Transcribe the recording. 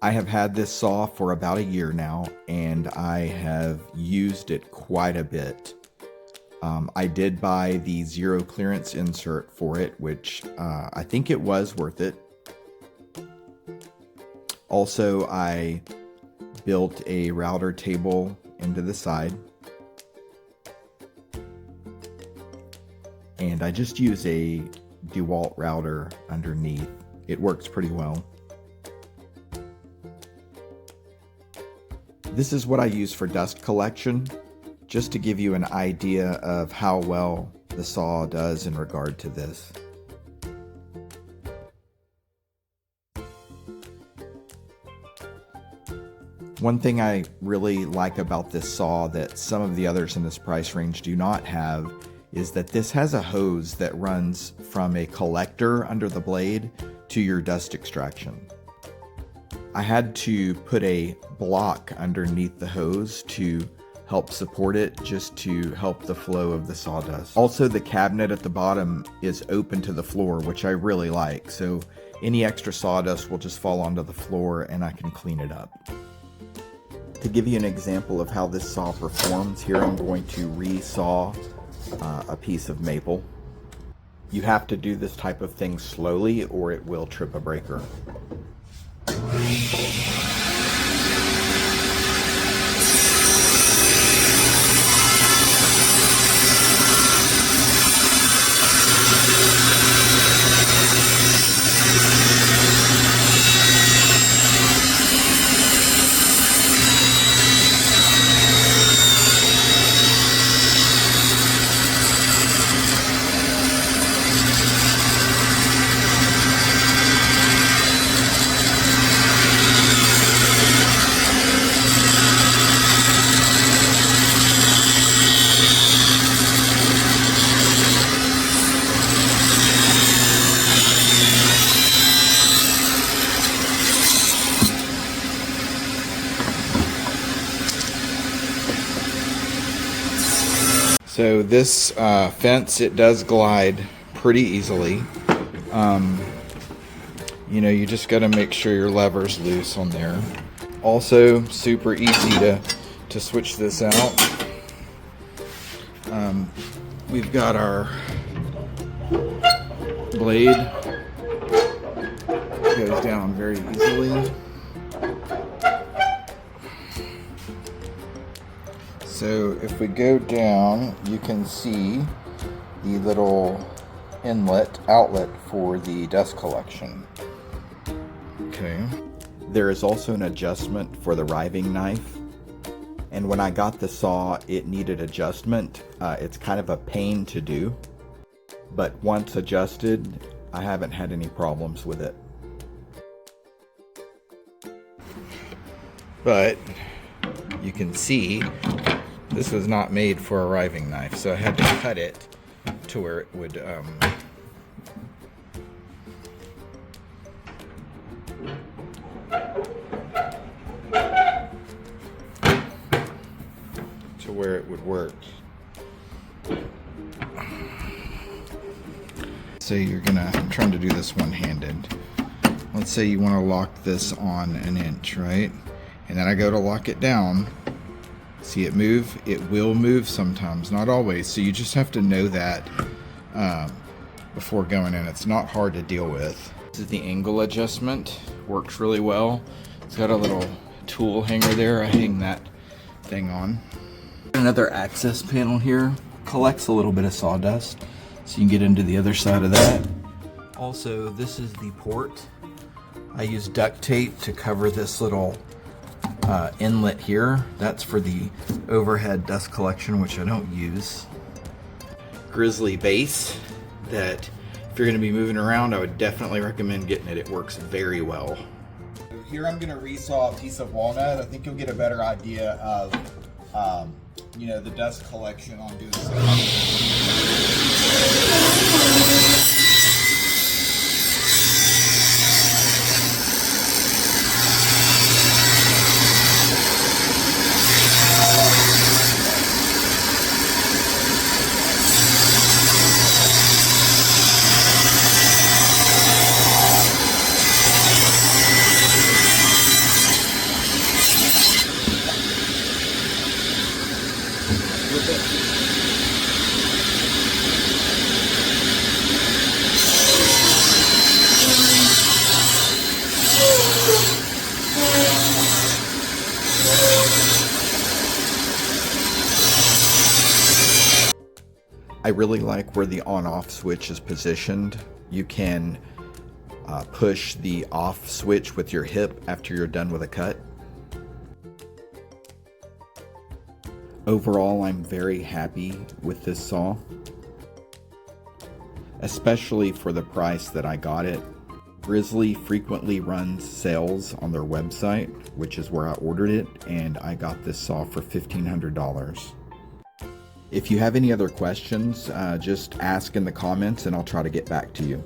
I have had this saw for about a year now, and I have used it quite a bit. I did buy the zero clearance insert for it, which I think it was worth it. Also, I built a router table into the side. And I just use a DeWalt router underneath. It works pretty well. This is what I use for dust collection, just to give you an idea of how well the saw does in regard to this. One thing I really like about this saw that some of the others in this price range do not have is that this has a hose that runs from a collector under the blade to your dust extraction. I had to put a block underneath the hose to help support it, just to help the flow of the sawdust. Also, the cabinet at the bottom is open to the floor, which I really like, so any extra sawdust will just fall onto the floor and I can clean it up. To give you an example of how this saw performs, here I'm going to re-saw a piece of maple. You have to do this type of thing slowly or it will trip a breaker. So this fence, it does glide pretty easily. You know, you just got to make sure your lever's loose on there. Also, super easy to switch this out. We've got our blade, goes down very easily. So if we go down, you can see the little outlet for the dust collection. Okay. There is also an adjustment for the riving knife. And when I got the saw, it needed adjustment. It's kind of a pain to do, but once adjusted, I haven't had any problems with it. But you can see this was not made for a riving knife, so I had to cut it to where it would work. So I'm trying to do this one-handed. Let's say you want to lock this on 1 inch, right? And then I go to lock it down. See it move? It will move sometimes, not always. So you just have to know that before going in. It's not hard to deal with. This is the angle adjustment. Works really well. It's got a little tool hanger there. I hang that thing on. Another access panel here. Collects a little bit of sawdust, so you can get into the other side of that. Also, this is the port. I use duct tape to cover this little inlet here. That's for the overhead dust collection, which I don't use. Grizzly base that if you're going to be moving around, I would definitely recommend getting it. It works very well. Here I'm going to resaw a piece of walnut. I think you'll get a better idea of you know, the dust collection on doing something. I really like where the on-off switch is positioned. You can push the off switch with your hip after you're done with a cut. Overall, I'm very happy with this saw, especially for the price that I got it. Grizzly frequently runs sales on their website, which is where I ordered it, and I got this saw for $1,500. If you have any other questions, just ask in the comments and I'll try to get back to you.